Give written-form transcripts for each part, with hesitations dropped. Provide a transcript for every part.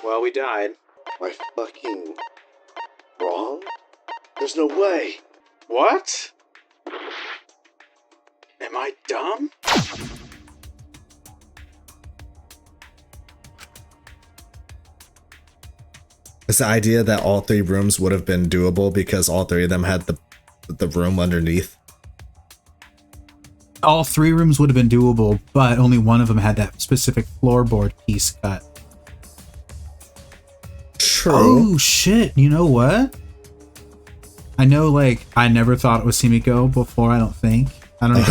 Well, we died. Am I fucking wrong? There's no way. What? Am I dumb? It's the idea that all 3 rooms would have been doable because all 3 of them had the room underneath. All 3 rooms would have been doable, but only one of them had that specific floorboard piece cut. True. Oh shit! You know what? I know, like, I never thought it was Himiko before. I don't even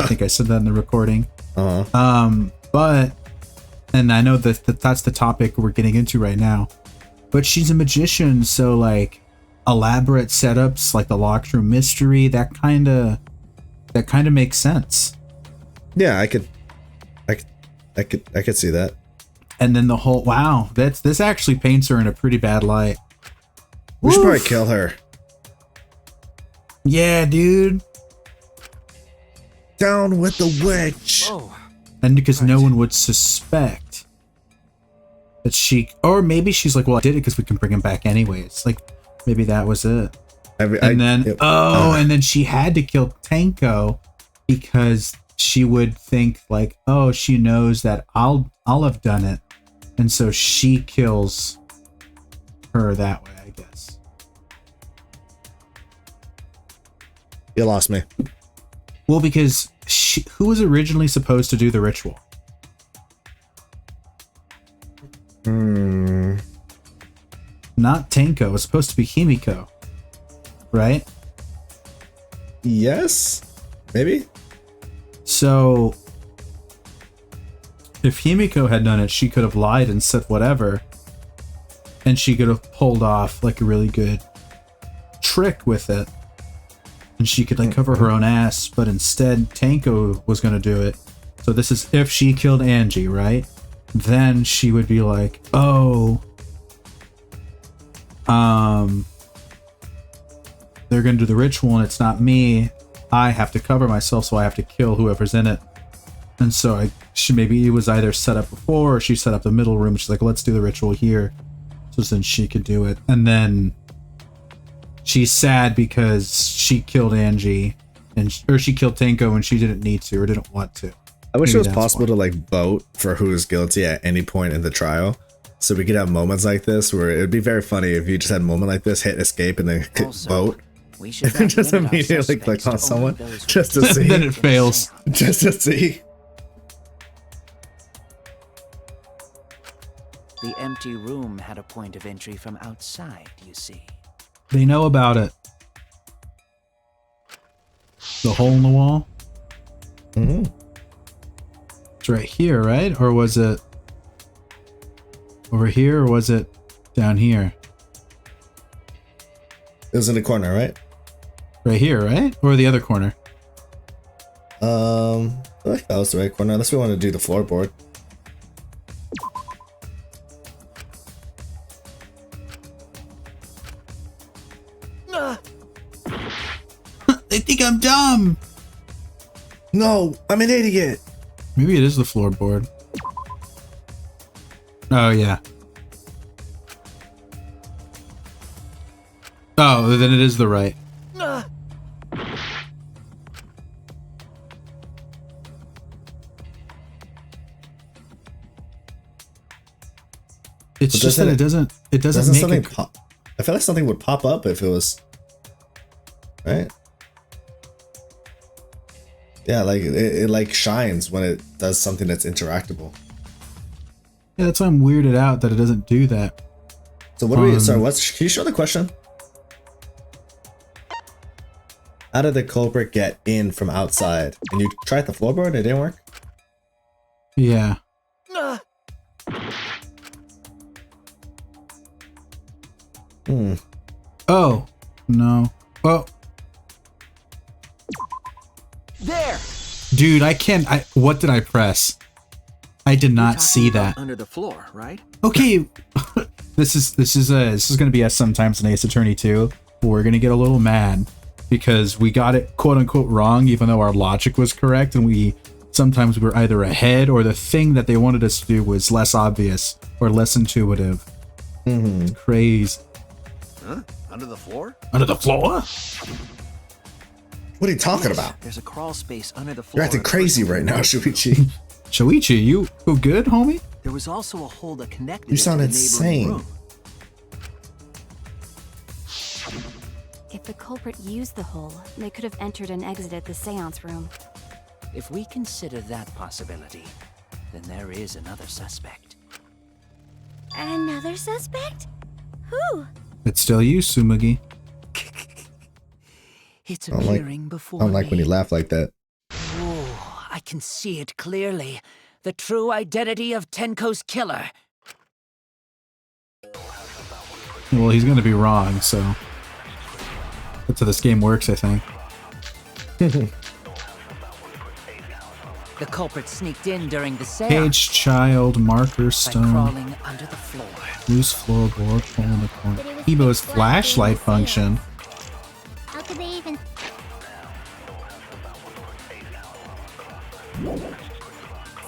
think I said that in the recording. But, and I know that that's the topic we're getting into right now. But she's a magician, so like elaborate setups, like the locked room mystery, that kind of makes sense. Yeah, I could see that. And then the whole this actually paints her in a pretty bad light. We should probably kill her. Yeah, dude. Down with the witch. Oh. And because no one would suspect that she, or maybe she's like, well, I did it because we can bring him back anyways. Like, maybe that was it. And then she had to kill Tanko because she would think like, oh, she knows that I'll have done it, and so she kills her that way, I guess. You lost me. Well, because who was originally supposed to do the ritual? Not Tanko. It was supposed to be Himiko, right? Yes, maybe. So, if Himiko had done it, she could have lied and said whatever, and she could have pulled off like a really good trick with it, and she could like cover her own ass. But instead, Tanko was going to do it. So this is if she killed Angie, right? Then she would be like, oh, they're going to do the ritual and it's not me. I have to cover myself, so I have to kill whoever's in it. And so maybe it was either set up before or she set up the middle room. She's like, let's do the ritual here. So then she could do it. And then she's sad because she killed Angie or she killed Tanko and she didn't need to or didn't want to. I wish it was possible to like vote for who is guilty at any point in the trial. So we could have moments like this where it would be very funny if you just had a moment like this, hit escape and then vote. We should And just immediately click on someone just to see. Then it fails. Just to see. The empty room had a point of entry from outside, you see. They know about it. The hole in the wall? Mm-hmm. It's right here, right? Or was it over here, or was it down here? It was in the corner, right? Right here, right? Or the other corner? I think that was the right corner. Unless we want to do the floorboard. They think I'm dumb! No, I'm an idiot. Maybe it is the floorboard. Oh, yeah. Oh, then it is the right. It's just that it doesn't make it pop. I feel like something would pop up if it was right. Yeah, like it like shines when it does something that's interactable. Yeah, that's why I'm weirded out that it doesn't do that. So what do we? Sorry, can you show the question? How did the culprit get in from outside? And you tried the floorboard, it didn't work? Yeah. Oh, no. Oh. There! Dude, what did I press? I did not see that. Under the floor, right? Okay. This is gonna be us sometimes in Ace Attorney 2. We're gonna get a little mad because we got it quote unquote wrong, even though our logic was correct, and sometimes we were either ahead or the thing that they wanted us to do was less obvious or less intuitive. Mm-hmm. Crazy. Huh? Under the floor? Under the floor? What are you talking about? There's a crawl space under the floor. You're acting crazy right now, Shuichi. Shoichi, you good, homie? There was also a hole that connected. You sound it to the neighboring insane. room. If the culprit used the hole, they could have entered and exited the seance room. If we consider that possibility, then there is another suspect. Another suspect? Who? It's still you, Sumugi. It's I don't like- appearing before I don't like when me. you laugh like that. Oh, I can see it clearly. The true identity of Tenko's killer. Well, he's gonna be wrong, so that's how this game works, I think. The culprit sneaked in during the seance Caged child, marker by stone, crawling under the floor. loose floorboard, hole in the corner. But it was Ebo's pitch black flashlight during the function. How could they even...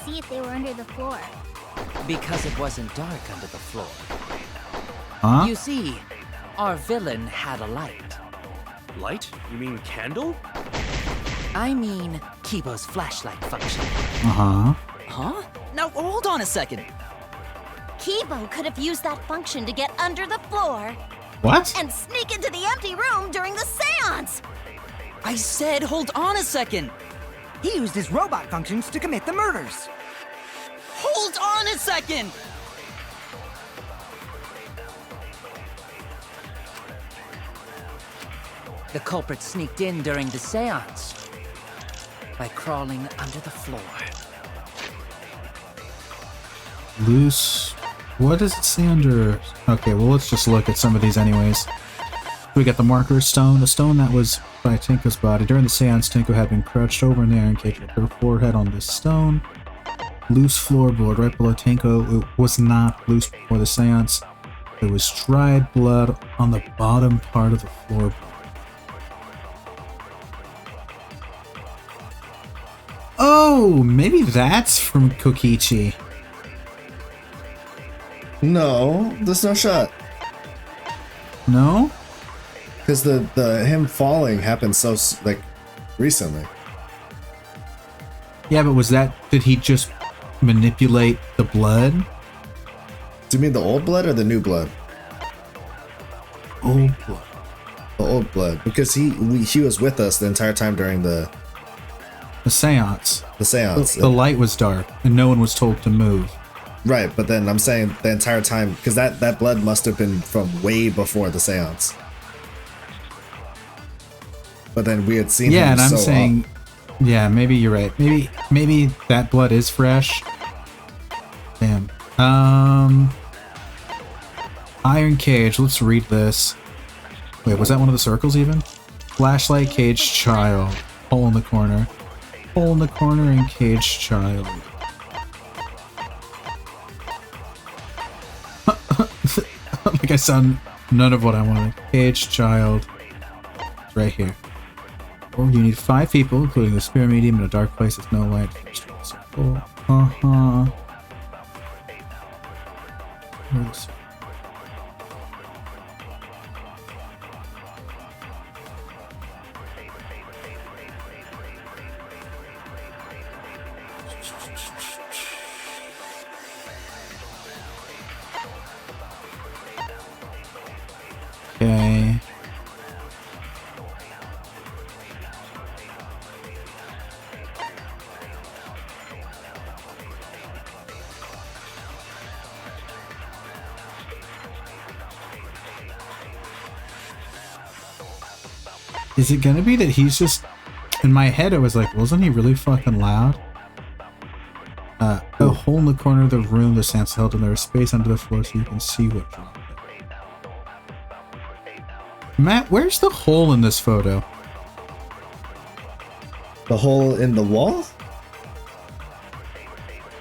see if they were under the floor? Because it wasn't dark under the floor. Huh? You see, our villain had a light. Light? You mean candle? I mean, Kibo's flashlight function. Uh-huh. Huh? Now, hold on a second. Kibo could have used that function to get under the floor What? and sneak into the empty room during the seance! I said, hold on a second. He used his robot functions to commit the murders. Hold on a second. The culprit sneaked in during the seance by crawling under the floor. Loose. What does it say under? Okay, well, let's just look at some of these anyways. We got the marker stone, the stone that was by Tenko's body. During the seance, Tenko had been crouched over in the iron cage with her forehead on this stone. Loose floorboard right below Tenko. It was not loose before the seance. There was dried blood on the bottom part of the floorboard. Oh, maybe that's from Kokichi. No, there's no shot. No? Because the him falling happened so like recently. Yeah, but was that, did he just manipulate the blood? Do you mean the old blood or the new blood? Oh, blood. The old blood, because he was with us the entire time during the seance. seance. The light was dark, and no one was told to move. Right, but then I'm saying the entire time, because that blood must have been from way before the seance. But then we had seen him Yeah, and I'm so saying, yeah, maybe you're right. Maybe that blood is fresh. Damn. Iron cage. Let's read this. Wait, was that one of the circles even? Flashlight, caged child. Hole in the corner. Hole in the corner and caged child. Like I said, none of what I wanted. Caged child. Right here. Oh, you need 5 people, including the spirit medium in a dark place with no light. Uh-huh. Where's- Okay. Is it gonna be that he's just... In my head, I was like, wasn't he really fucking loud? A hole in the corner of the room, the sound's held, and there is space under the floor so you can see what dropped it. Matt, where's the hole in this photo? The hole in the wall?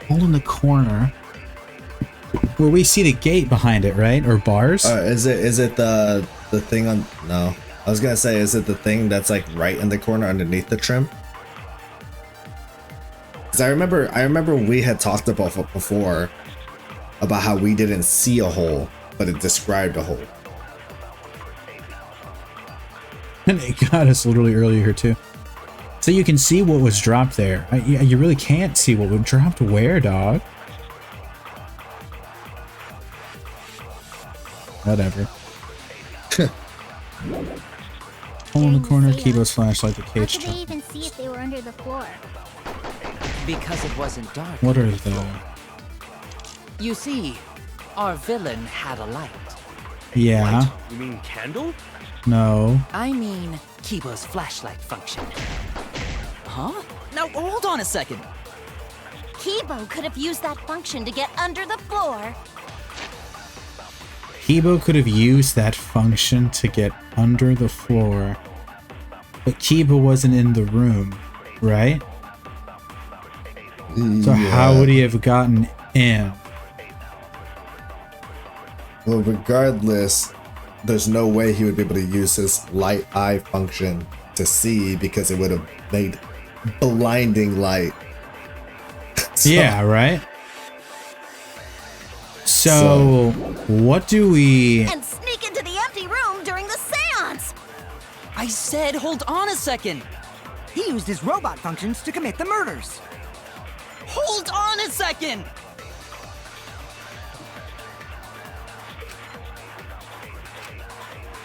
Hole in the corner. Where we see the gate behind it, right? Or bars? Is it the thing on? No, I was gonna say, is it the thing that's like right in the corner underneath the trim? Because I remember we had talked about it before about how we didn't see a hole but it described a hole. And it got us literally earlier here too. So you can see what was dropped there. You really can't see what was dropped where, dog. Whatever. Hole in the corner, Kibo's flashlight, the cage. How could they even see if they were under the floor? Because it wasn't dark. What are the... You see, our villain had a light. Yeah. Light? You mean candle? No. I mean, Kibo's flashlight function. Huh? Now hold on a second. Kibo could have used that function to get under the floor. Kibo could have used that function to get under the floor. But Kibo wasn't in the room, right? So how would he have gotten in? Well, regardless, there's no way he would be able to use his light eye function to see because it would have made blinding light. So, yeah, right? So, what do we... And sneak into the empty room during the seance! I said hold on a second. He used his robot functions to commit the murders. Hold on a second.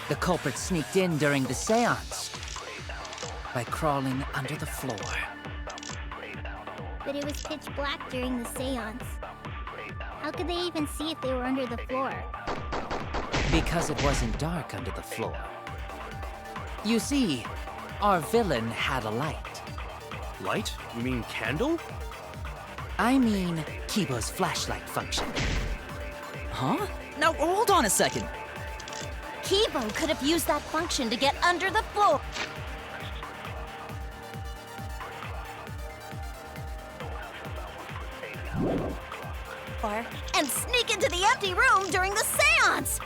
The culprit sneaked in during the seance by crawling under the floor. But it was pitch black during the seance. How could they even see if they were under the floor? Because it wasn't dark under the floor. You see, our villain had a light. Light? You mean candle? I mean, Kibo's flashlight function. Huh? Now hold on a second. Kibo could have used that function to get under the floor. And sneak into the empty room during the seance!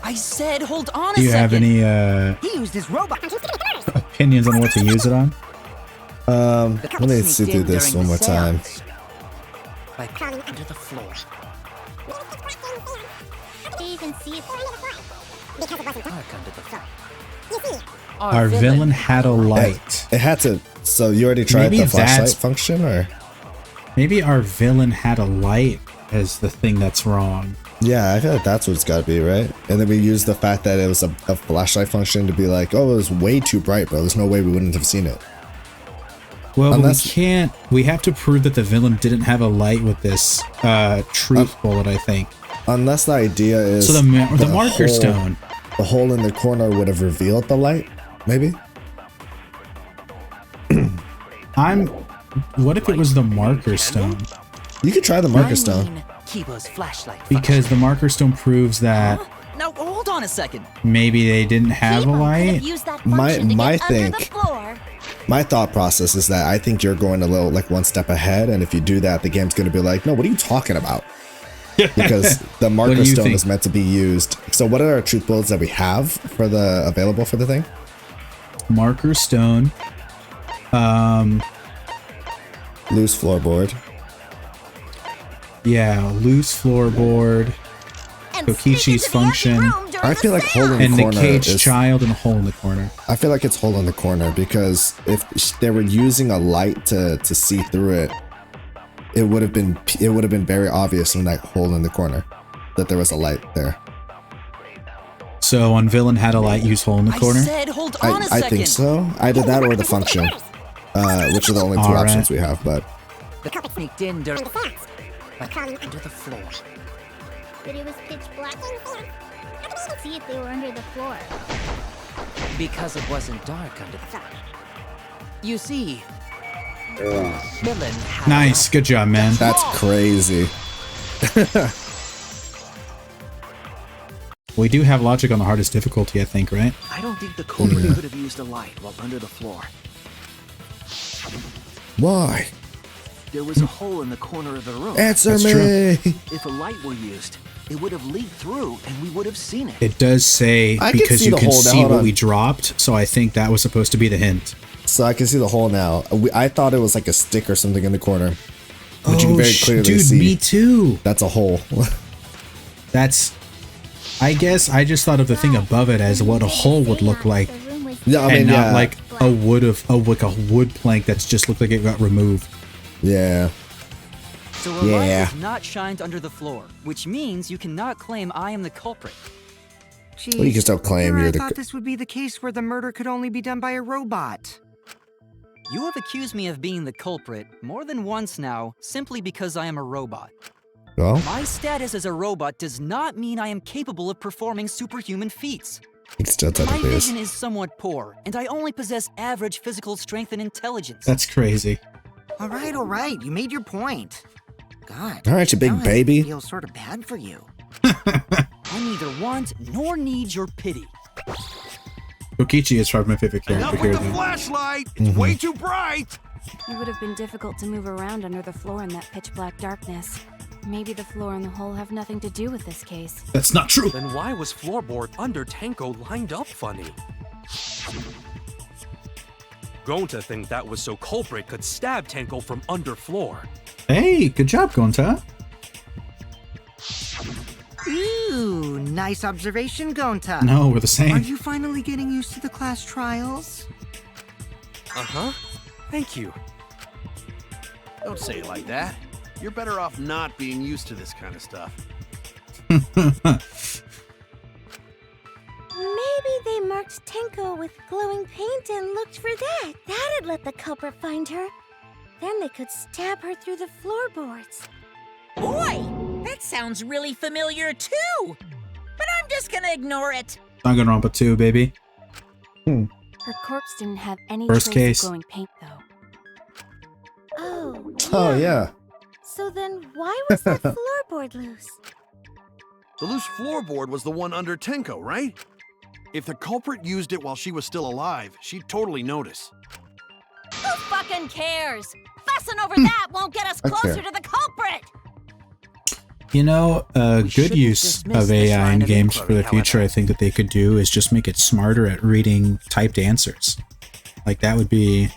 I said hold on a second. Do you have any He used his robot. opinions on what to use it on? let me see through this one more time. By crawling under the floor. They even see if Dark under the floor. Our villain had a light. It had to. So you already tried Maybe the flashlight that's- function, or? Maybe our villain had a light as the thing that's wrong. Yeah, I feel like that's what it's got to be, right? And then we used the fact that it was a flashlight function to be like, oh, it was way too bright, bro. There's no way we wouldn't have seen it. Well, but Unless- we can't. We have to prove that the villain didn't have a light with this truth bullet, I think. Unless the idea is So the marker hole- stone. the hole in the corner would have revealed the light, maybe. What if it was the marker stone? You could try the marker stone. Kibo's flashlight Because the marker stone proves that Now hold on a second. maybe they didn't have a Kibo could have light. used that My- function to my get under the think- floor. My thought process is that I think you're going a little like one step ahead, and if you do that, the game's going to be like, no, what are you talking about? Because the marker do you stone think? is meant to be used. So what are our truth bullets that we have for the available for the thing? Marker stone. Loose floorboard. Yeah, loose floorboard. And Kokishi's sneak into the empty function. room during I the feel like seance. hole in And the the corner caged is. child and a hole in the corner. I feel like it's hole in the corner because if they were using a light to see through it, it would have been very obvious in that hole in the corner that there was a light there. So on villain had a light, use hole in the corner. I said hold on a I second. think so. Either that or the function, which are the only two All right. options we have. But The culprit sneaked in during by crawling under the floor. But it was pitch black. See if they were under the floor. Because it wasn't dark under the floor. You see, villain had a Nice, light. good job, man. that's crazy. We do have logic on the hardest difficulty, I think, right? I don't think the culprit could have used a light while under the floor. Why? There was a hole in the corner of the room. Answer That's me. If a light were used, it would have leaked through and we would have seen it. It does say I can because see you the can hole now, see hold what on. we dropped, so I think that was supposed to be the hint. So I can see the hole now. I thought it was like a stick or something in the corner, but you can very clearly dude, see me too. that's a hole. That's I guess I just thought of the thing above it as what a hole would look like. Yeah, I mean, and not yeah. like a wood plank that's just looked like it got removed. Yeah. So a light is not shined under the floor, which means you cannot claim I am the culprit. Geez, Well, you can still claim I you're the. thought this would be the case where the murder could only be done by a robot. You have accused me of being the culprit more than once now, simply because I am a robot. Well, My status as a robot does not mean I am capable of performing superhuman feats. it still My technically is. vision is somewhat poor, and I only possess average physical strength and intelligence. That's crazy. All right. You made your point. God. All right, you big now baby. I feel sort of bad for you. I neither want nor need your pity. Kokichi is probably my favorite character here. Though. Flashlight! It's way too bright! It would have been difficult to move around under the floor in that pitch black darkness. Maybe the floor and the hole have nothing to do with this case. That's not true. Then why was floorboard under Tenko lined up funny? Going to think that was so culprit could stab Tenko from underfloor. Hey, good job, Gonta. Ooh, nice observation, Gonta. No, we're the Are same. you finally getting used to the class trials? Uh-huh. Thank you. Don't say it like that. You're better off not being used to this kind of stuff. Maybe they marked Tenko with glowing paint and looked for that. That'd let the culprit find her. Then they could stab her through the floorboards. Boy, that sounds really familiar too. But I'm just gonna ignore it. Danganronpa 2, baby. Her corpse didn't have any First trace case. of glowing paint, though. Oh, Oh yeah. So then why was that floorboard loose? The loose floorboard was the one under Tenko, right? If the culprit used it while she was still alive, she'd totally notice. Who fucking cares? Fussing over that won't get us closer Okay. to the culprit. You know, a good shouldn't use dismiss of this AI in line of games for the inquiry, future, I think that they could do is just make it smarter at reading typed answers. Like that would be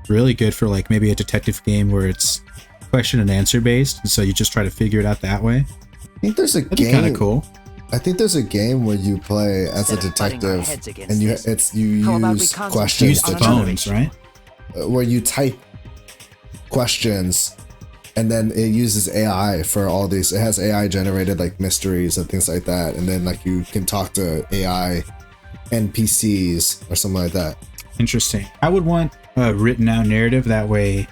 really good for like maybe a detective game where it's question and answer based, and so you just try to figure it out that way. I think there's a That'd be game. kind of cool. I think there's a game where you play as a Instead of butting our detective, heads against and you this, you how about we use concentrate questions Use to the on another phones, issue? right? where you type questions, and then it uses AI for all these. It has AI generated like mysteries and things like that, and then like you can talk to AI NPCs or something like that. Interesting. I would want a written out narrative. That way,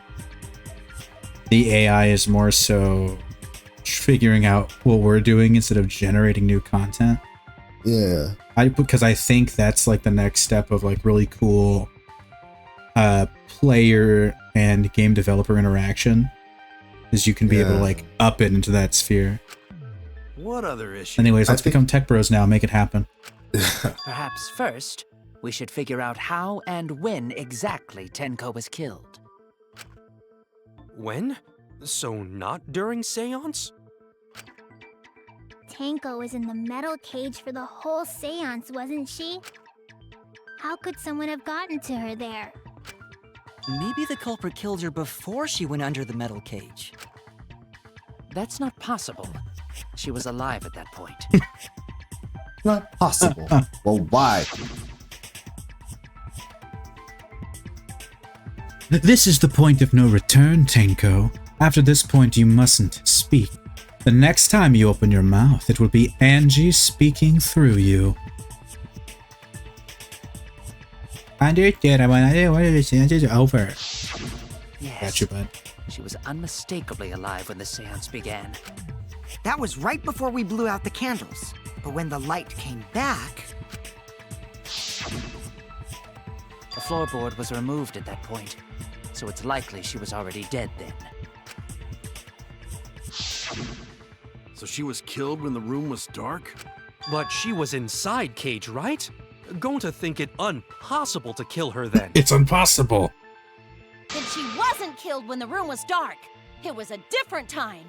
the AI is more so figuring out what we're doing instead of generating new content. Yeah. Because I think that's like the next step of like really cool player and game developer interaction, is you can be able to like up it into that sphere. What other issue? Anyways, let's become tech bros now. Make it happen. Perhaps first, we should figure out how and when exactly Tenko was killed. When? So not during seance? Tenko was in the metal cage for the whole seance, wasn't she? How could someone have gotten to her there? Maybe the culprit killed her before she went under the metal cage. That's not possible. She was alive at that point. Not possible. Well, why? This is the point of no return, Tenko. After this point, you mustn't speak. The next time you open your mouth, it will be Angie speaking through you. Understood. Over. Yes. Got you, bud. She was unmistakably alive when the seance began. That was right before we blew out the candles. But when the light came back... The floorboard was removed at that point, so it's likely she was already dead then. So she was killed when the room was dark? But she was inside cage, right? Going to think it impossible to kill her then. It's impossible. Then she wasn't killed when the room was dark. It was a different time.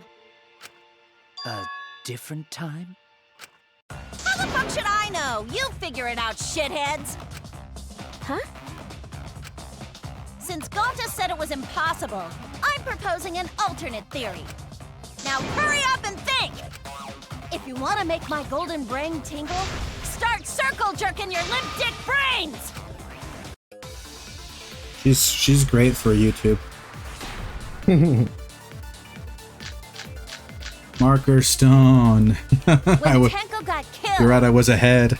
A different time? How the fuck should I know? You figure it out, shitheads. Huh? Since Gonta said it was impossible, I'm proposing an alternate theory. Now hurry up and think! If you want to make my golden brain tingle, start circle jerking your limp dick brains! She's great for YouTube. Marker Stone. When Tenko got killed, You're right, I was ahead.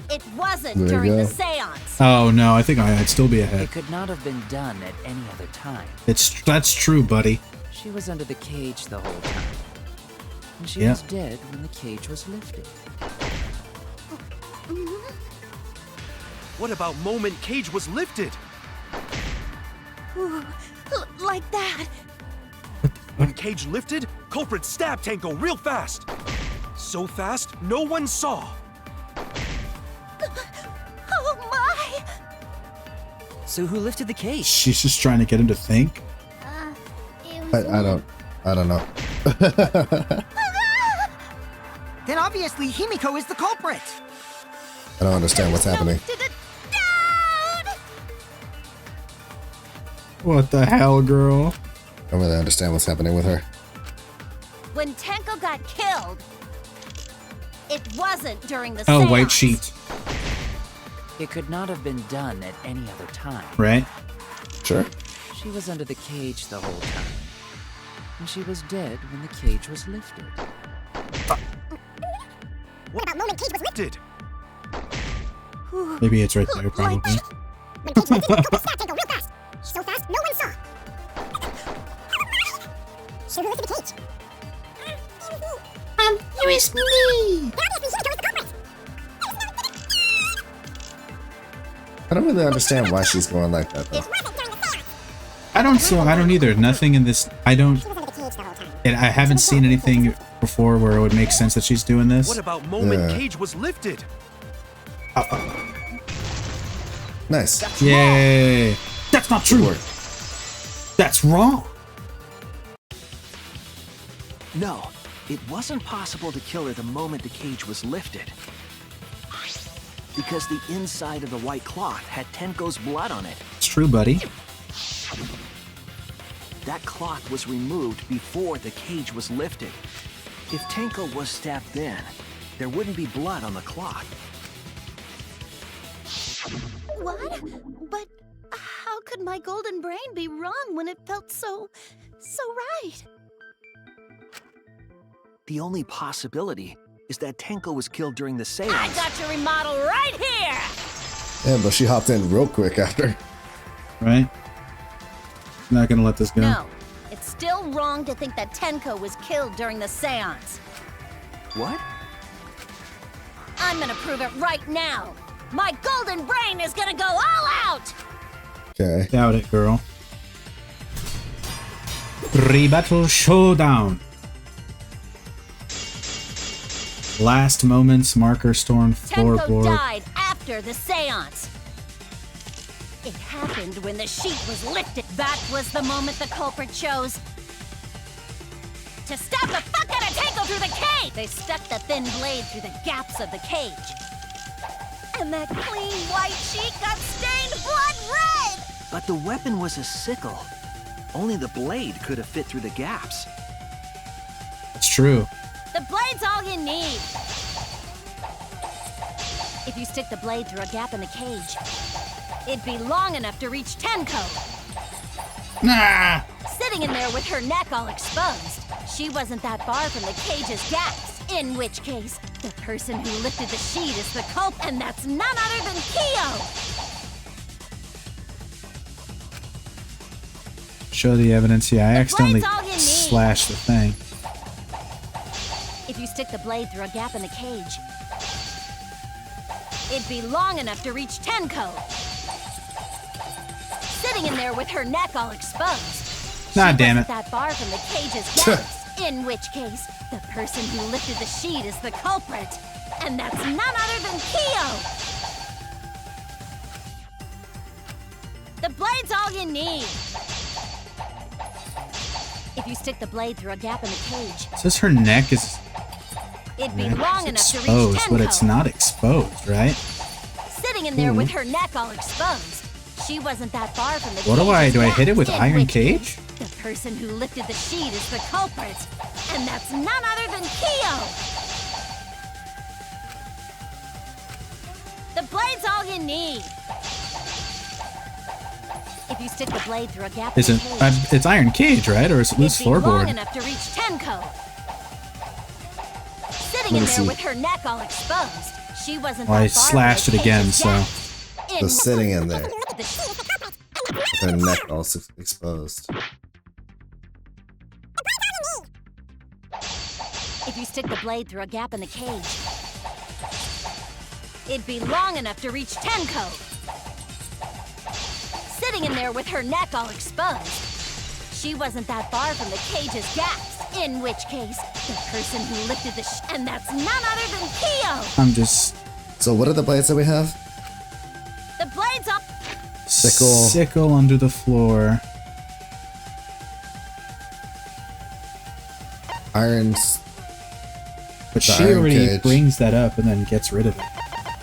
it wasn't during the seance. Oh no, I think I'd still be ahead. It could not have been done at any other time. That's true, buddy. She was under the cage the whole time. And she Yeah. was dead when the cage was lifted. What about moment cage was lifted? Ooh, like that. When cage lifted, culprit stabbed Tenko real fast. So fast, no one saw. Oh my! So who lifted the cage? She's just trying to get him to think. I don't know. Then obviously Himiko is the culprit. I don't understand what's happening. What the hell, girl? I don't really understand what's happening with her. When Tenko got killed, it wasn't during the Oh, seance. white sheet. It could not have been done at any other time. Right? Sure. She was under the cage the whole time. And she was dead when the cage was lifted. What about moment cage was lifted? Maybe it's right there, probably. When cage lifted, culprit stabbed Tenko real fast. So fast, no one saw. So who lifted the cage? It was me! I don't really understand why she's going like that though. I don't either. Nothing in this. I haven't seen anything before where it would make sense that she's doing this. What about moment cage was lifted? Nice. Yay! That's not true. That's wrong. No, it wasn't possible to kill her the moment the cage was lifted. Because the inside of the white cloth had Tenko's blood on it. It's true, buddy. That cloth was removed before the cage was lifted. If Tenko was stabbed then, there wouldn't be blood on the cloth. What? But how could my golden brain be wrong when it felt so right? The only possibility is that Tenko was killed during the seance. I got your remodel right here! Yeah, but she hopped in real quick after. Right? Not gonna let this go. No, it's still wrong to think that Tenko was killed during the seance. What? I'm gonna prove it right now. My golden brain is gonna go all out! Okay. Doubt it, girl. Re-battle showdown. Last moments, marker storm Tenko floorboard. died after the seance. It happened when the sheet was lifted. That was the moment the culprit chose to stab the fuck out of Tenko through the cage. They stuck the thin blade through the gaps of the cage. And that clean white sheet got stained blood red! But the weapon was a sickle. Only the blade could have fit through the gaps. It's true. The blade's all you need. If you stick the blade through a gap in the cage, it'd be long enough to reach Tenko. Nah! Sitting in there with her neck all exposed, she wasn't that far from the cage's gaps. In which case, the person who lifted the sheet is the culprit, and that's none other than Kyo! Show the evidence. Yeah, I accidentally blade's all you need. slashed the thing. If you stick the blade through a gap in the cage, it'd be long enough to reach Tenko. Sitting in there with her neck all exposed. Nah, she damn wasn't it. that far from the cage's gaps. In which case, the person who lifted the sheet is the culprit. And that's none other than Kyo! The blade's all you need. If you stick the blade through a gap in the cage, It says her neck is it'd be long enough to reach exposed, Tenko. but it's not exposed, right? Sitting in there with her neck all exposed. She wasn't that far from the What do I cage's do? I hit it with gaps, in iron which cage? case, the person who lifted the sheet is the culprit. And that's none other than Kyo! blade's all you need. If you stick the blade through a gap Is in it? the cage, It's iron cage, right? Or is it loose it'd be long floorboard? enough to reach Tenko. Sitting Let in me there see. with her neck all exposed. She wasn't Well, that I far from slashed the it again, cage's so. gaps. So sitting in there, The- her neck all exposed. If you stick the blade through a gap in the cage, it'd be long enough to reach Tenko. Sitting in there with her neck all exposed. She wasn't that far from the cage's gaps. In which case, the person who lifted the and that's none other than Kyo. I'm just So what are the blades that we have? The blade's up. sickle under the floor. Irons. But The she iron already cage. brings that up and then gets rid of it.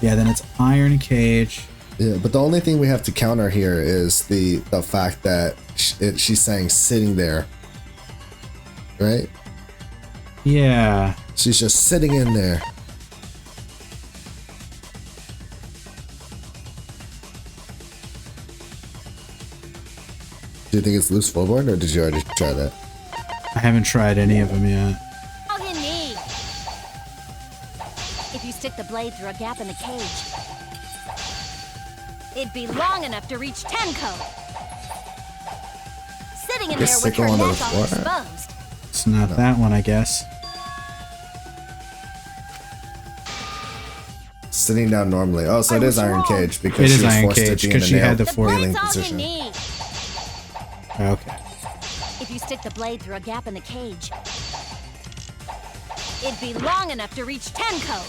Yeah, then it's iron cage. Yeah, but the only thing we have to counter here is the fact that she's saying sitting there, right? Yeah. She's just sitting in there. Do you think it's loose floorboard, or did you already try that? I haven't tried any of them yet. All you need. If you stick the blade through a gap in the cage, it'd be long enough to reach Tenko. Sitting in The there with sickle her under the neck all floor? exposed. It's not that one, I guess. Sitting down normally. Oh, so it is iron cage because It she is was iron forced cage, to be in 'cause the she had nail the force. kneeling That's all you position. need. Okay. If you stick the blade through a gap in the cage, it'd be long enough to reach Tenko.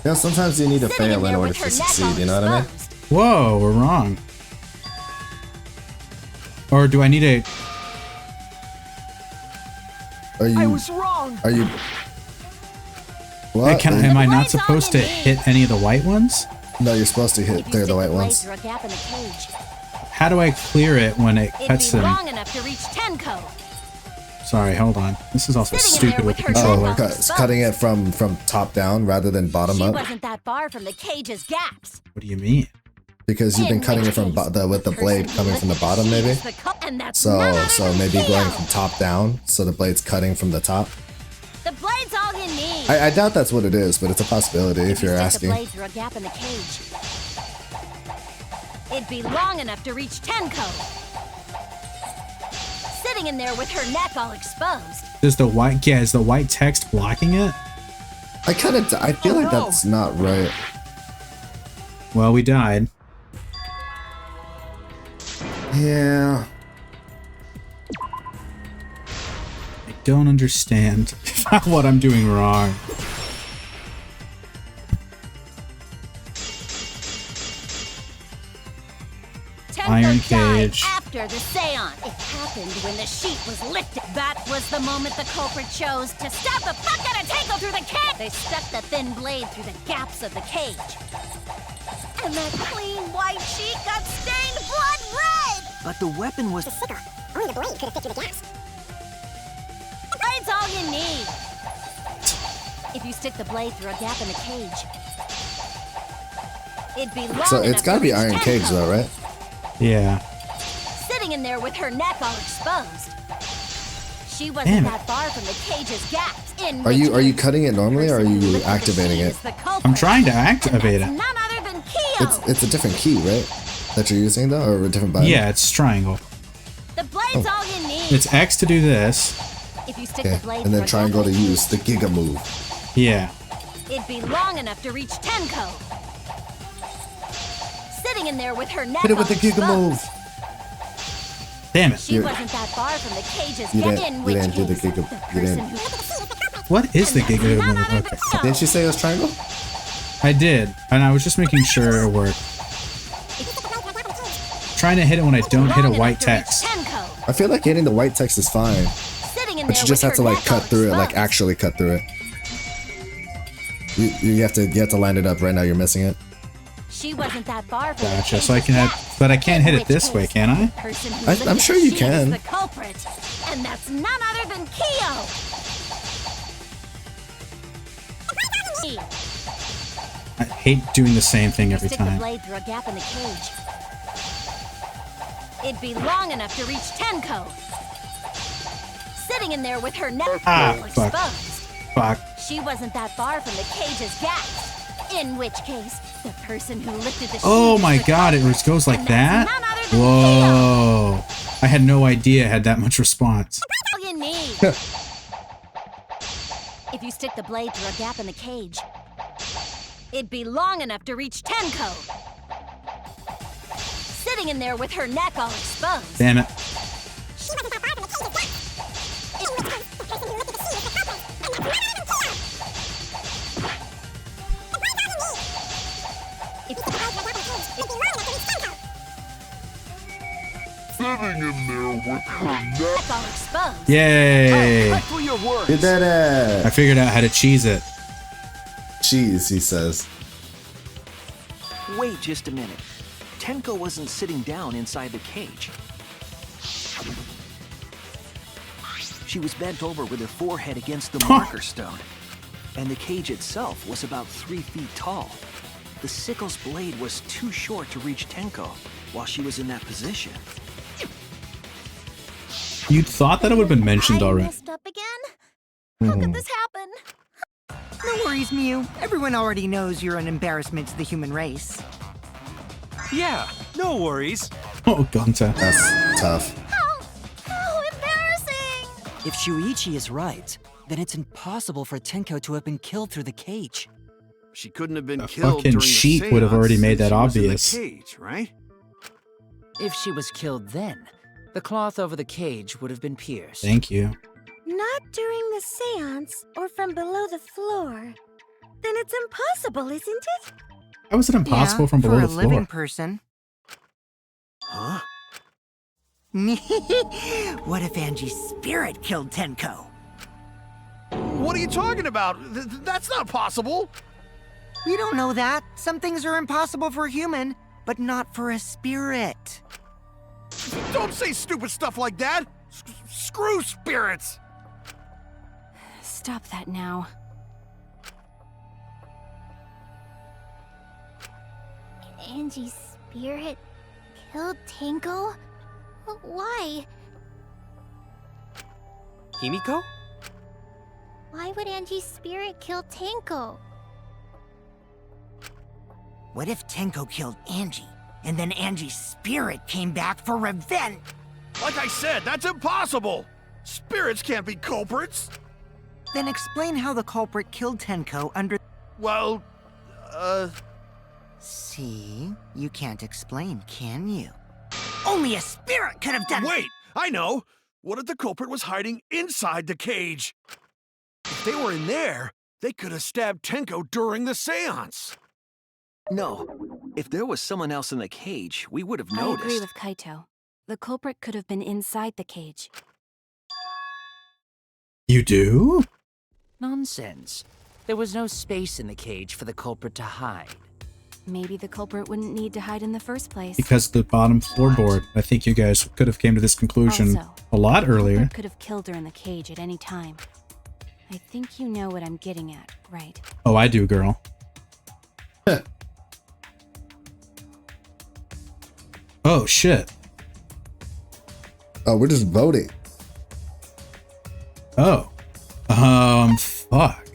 You know, sometimes you need to Sitting fail in there order with to her neck all succeed. You know what I mean? exposed. Whoa, we're wrong. Or do I need a... Are you? I was wrong. Are you? Hey, What? am I not supposed to hit any of the white ones? No, you're supposed to If you clear the stick white blade ones. through a gap in the cage, How do I clear it when it it'd cuts be them? long enough to reach Tenko. Sorry, hold on. This is also Sitting in stupid there with the with her controller. neck all It's cutting it from top down rather than bottom She up wasn't that far from the cage's gaps. What do you mean? because you've been cutting it from with the blade coming from the bottom, maybe. So maybe going from top down, so the blade's cutting from the top. The blade's all you need. I doubt that's what it is, but it's a possibility if you're stick asking. the blade through a gap in the cage, it'd be long enough to reach Tenko. Sitting in there with her neck all exposed. Is the white text blocking it? I feel like that's not right. Well, we died. Yeah. I don't understand what I'm doing wrong. Tenko Iron died cage. after the seance. It happened when the sheet was lifted. That was the moment the culprit chose to stab the fuck out of Tenko through the cage. They stuck the thin blade through the gaps of the cage. And that clean white sheet got stained blood red! But the weapon was... The sickle. Only the blade could have fit through the gaps. The blade's all you need. If you stick the blade through a gap in the cage, it'd be long So it's enough gotta to be reach iron Tenko. cage though, right? Yeah. Sitting in there with her neck all exposed. She wasn't Damn it. that far from the cage's gaps. In Are you cutting it normally, or are you activating it? I'm trying to activate it. None other than Kyo. It's a different key, right? That you're using though, or a different button? Yeah, it's triangle. The blade's all you need. It's X to do this. If you stick Okay, the blade and then through a triangle gap to in the use the Giga move. Yeah. It'd be long enough to reach Tenko. Sitting in there with her neck Hit it with all the Giga exposed. move. Damn it. She wasn't that far from the cage's You gap. didn't. In You which didn't do the case, Giga. You didn't. What is the Giga move? Okay. Didn't you say it was triangle? I did, and I was just making sure it worked. Trying to hit it when I don't hit a white text. I feel like hitting the white text is fine, Sitting in but there you just with have to her like neck cut all through it, like exposed. actually cut through it. You have to line it up right now. You're missing it. She wasn't that far from Gotcha. the So I can have, but I can't hit it this way, can I? person who I'm lifted sure the you sheet can. is the culprit, and that's none other than Kyo. hate doing the same thing every Stick the time. blade through a gap in the cage. It'd be long enough to reach Tenko. Sitting in there with her neck Fuck. exposed. Fuck. She wasn't that far from the cage's gaps. In which case, the person who lifted the Oh sheet my was the god, it culprit, goes like and that's that? none other than Whoa. I had no idea it had that much response. all you need. If you stick the blade through a gap in the cage, it'd be long enough to reach Tenko. Sitting in there with her neck all exposed. Damn it. She wasn't that far from the cage's gaps. In which case, the person who lifted the sheet was the culprit, and that's none other than Theo. The blade's all you need. If you stick the blade through a gap in the cage, it'd be long enough to reach Tenko. Sitting in there with her neck. Neck all exposed. Yay. Back to your words. You did it. I figured out how to cheese it. Cheese, he says. Wait just a minute. Tenko wasn't sitting down inside the cage. She was bent over with her forehead against the marker stone. And the cage itself was about 3 feet tall. The sickle's blade was too short to reach Tenko while she was in that position. You'd thought that it would have been mentioned I already. messed up again? How could this happen? No worries, Mew. Everyone already knows you're an embarrassment to the human race. Yeah, no worries. Oh, Gunta. That's tough. How embarrassing! If Shuichi is right, then it's impossible for Tenko to have been killed through the cage. She couldn't have been The killed fucking during the sheik would have seance already made since that she was in the obvious. cage, right? If she was killed then, the cloth over the cage would have been pierced. Thank you. Not during the seance or from below the floor. Then it's impossible, isn't it? How is it impossible from below for the a living floor? person. Huh? What if Angie's spirit killed Tenko? What are you talking about? That's not possible. We don't know that. Some things are impossible for a human, but not for a spirit. Don't say stupid stuff like that. Screw spirits. Stop that now. Angie's spirit killed Tenko? Why? Himiko? Why would Angie's spirit kill Tenko? What if Tenko killed Angie, and then Angie's spirit came back for revenge? Like I said, that's impossible. Spirits can't be culprits. Then explain how the culprit killed Tenko under... Well, See? You can't explain, can you? Only a spirit could have done it! Wait, I know. What if the culprit was hiding inside the cage? If they were in there, they could have stabbed Tenko during the seance. No, if there was someone else in the cage, we would have I agree noticed. with Kaito. The culprit could have been inside the cage. You do? Nonsense. There was no space in the cage for the culprit to hide. Maybe the culprit wouldn't need to hide in the first place. Because the bottom floorboard. I think you guys could have came to this conclusion Also, a lot the earlier. culprit could have killed her in the cage at any time. I think you know what I'm getting at, right? Oh, I do, girl. Oh, shit. Oh, we're just voting. Oh. Fuck.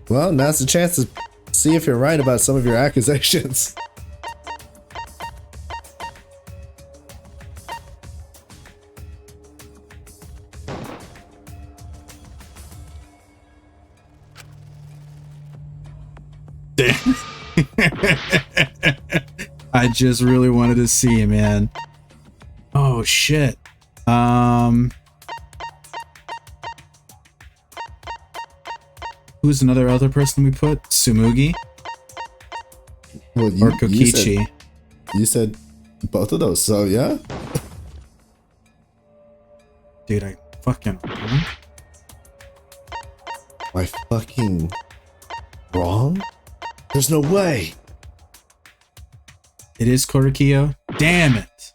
Well, now's the chance to see if you're right about some of your accusations. I just really wanted to see, man. Oh, shit. Who's another other person we put? Sumugi? Well, Or Kokichi? You said both of those, so yeah. Dude, I fucking... Am I fucking wrong? There's no way. It is Korikio? Damn it!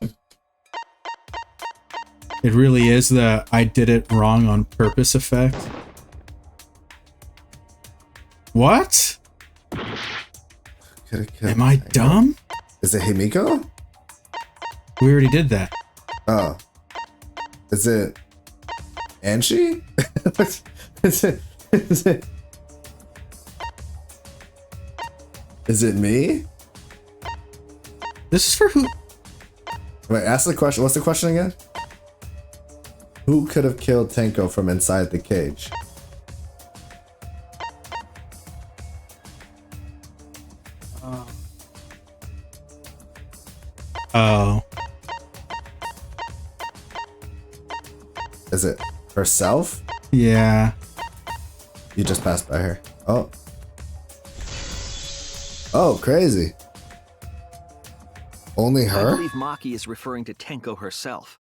It really is the I did it wrong on purpose effect. What? Am I dumb? Is it Himiko? We already did that. Oh. Is it Angie? Is it me? This is for who? Wait, ask the question. What's the question again? Who could have killed Tenko from inside the cage? Oh. Is it herself? Yeah. You just passed by her. Oh. Oh, crazy. Only I her? believe Maki is referring to Tenko herself.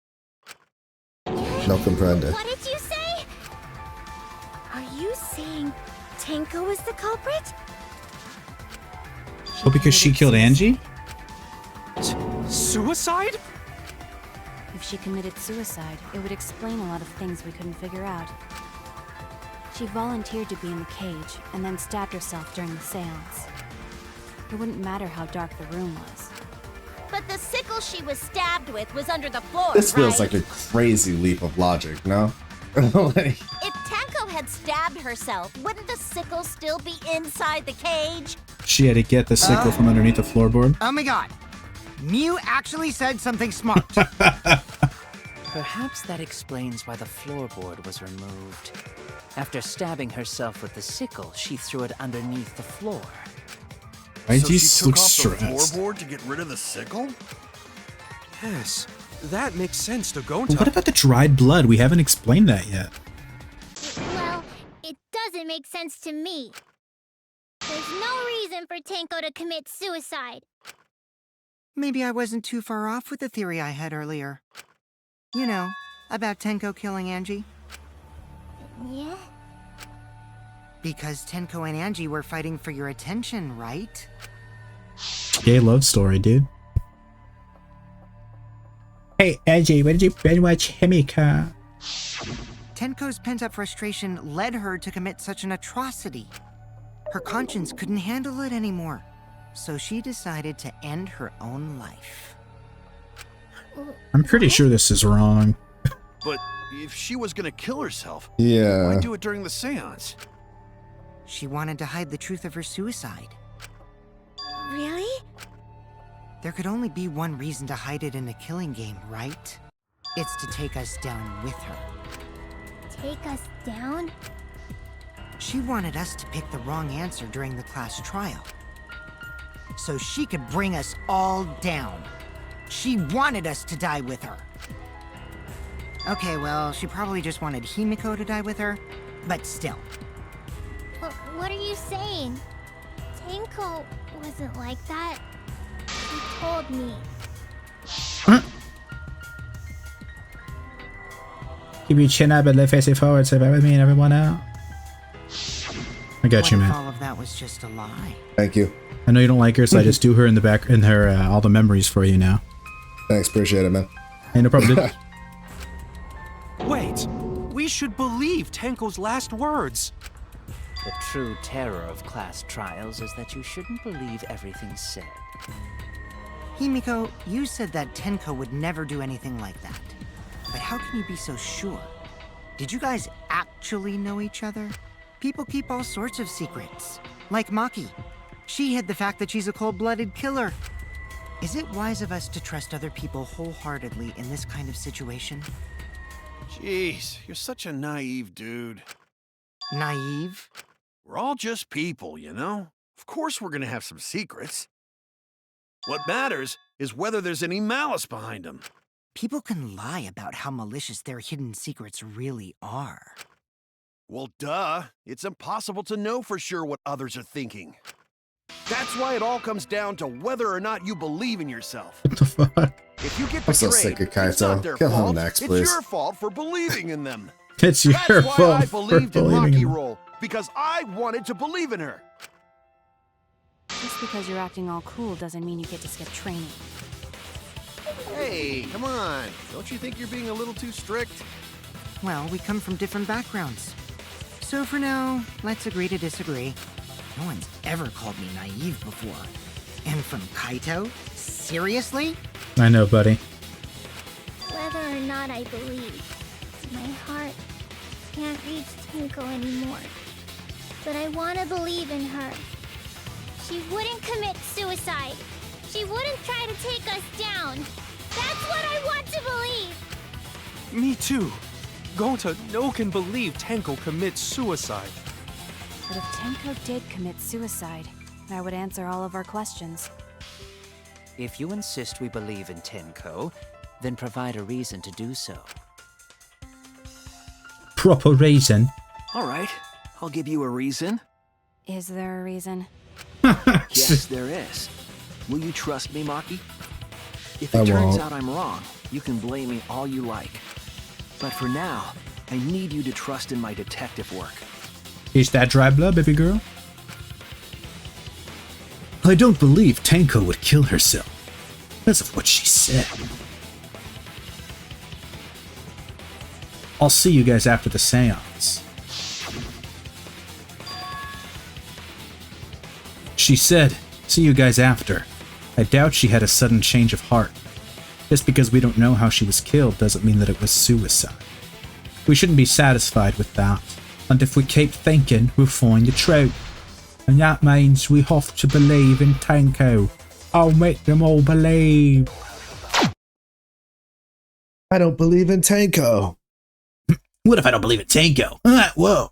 No comprende. What did you say? Are you saying Tenko is the culprit? Oh, because she killed Angie? Suicide? If she committed suicide, it would explain a lot of things we couldn't figure out. She volunteered to be in the cage and then stabbed herself during the seance. It wouldn't matter how dark the room was. But the sickle she was stabbed with was under the floor, This feels right? like a crazy leap of logic, no? Like, If Tenko had stabbed herself, wouldn't the sickle still be inside the cage? She had to get the sickle from underneath the floorboard. Oh my god. Mew actually said something smart. Perhaps that explains why the floorboard was removed. After stabbing herself with the sickle, she threw it underneath the floor. Why So do you she look took off the stressed? floorboard to get rid of the sickle? Yes, that makes sense to Well, Gonta. what about the dried blood? We haven't explained that yet. Well, it doesn't make sense to me. There's no reason for Tenko to commit suicide. Maybe I wasn't too far off with the theory I had earlier. You know, about Tenko killing Angie. Yeah? Because Tenko and Angie were fighting for your attention, right? Gay love story, dude. Hey, Angie, why did you brainwash Himiko? Tenko's pent-up frustration led her to commit such an atrocity. Her conscience couldn't handle it anymore, so she decided to end her own life. I'm pretty sure this is wrong. But if she was gonna kill herself, yeah. why do it during the seance? She wanted to hide the truth of her suicide. Really? There could only be one reason to hide it in a killing game, right? It's to take us down with her. Take us down? She wanted us to pick the wrong answer during the class trial, so she could bring us all down. She wanted us to die with her. Okay, well, she probably just wanted Himiko to die with her, but still. What are you saying? Tenko wasn't like that. She told me. Keep your chin up and left face it forward so bear with me and everyone out. I got you, What if man. all of that was just a lie? Thank you. I know you don't like her, so I just do her in the back, in her, all the memories for you now. Thanks, appreciate it, man. Hey, no problem, dude. Wait, we should believe Tenko's last words. The true terror of class trials is that you shouldn't believe everything said. Himiko, you said that Tenko would never do anything like that. But how can you be so sure? Did you guys actually know each other? People keep all sorts of secrets. Like Maki. She hid the fact that she's a cold-blooded killer. Is it wise of us to trust other people wholeheartedly in this kind of situation? Jeez, you're such a naive dude. Naive? We're all just people, you know? Of course we're gonna have some secrets. What matters is whether there's any malice behind them. People can lie about how malicious their hidden secrets really are. Well, duh. It's impossible to know for sure what others are thinking. That's why it all comes down to whether or not you believe in yourself. What the fuck? If you get I'm so betrayed, sick of it's not Kaito. their Kill him fault. next, it's please. your fault for believing in them. It's your That's why fault I for believed in believing Maki in Roll, because I wanted to believe in her. Just because you're acting all cool doesn't mean you get to skip training. Hey, come on. Don't you think you're being a little too strict? Well, we come from different backgrounds. So for now, let's agree to disagree. No one's ever called me naive before. And from Kaito? Seriously? I know, buddy. Whether or not I believe, my heart can't reach Tenko anymore. But I want to believe in her. She wouldn't commit suicide. She wouldn't try to take us down. That's what I want to believe. Me too. Gonta no can believe Tenko commits suicide. But if Tenko did commit suicide, that would answer all of our questions. If you insist we believe in Tenko, then provide a reason to do so. Proper reason. All right, I'll give you a reason. Is there a reason? Yes, there is. Will you trust me, Maki? If it turns out I'm wrong, you can blame me all you like. But for now, I need you to trust in my detective work. Is that dry blood, baby girl? I don't believe Tenko would kill herself. Because of what she said. I'll see you guys after the seance. She said, see you guys after. I doubt she had a sudden change of heart. Just because we don't know how she was killed doesn't mean that it was suicide. We shouldn't be satisfied with that. And if we keep thinking, we'll find the truth. And that means we have to believe in Tenko. I'll make them all believe. I don't believe in Tenko. What if I don't believe in Tenko? Whoa.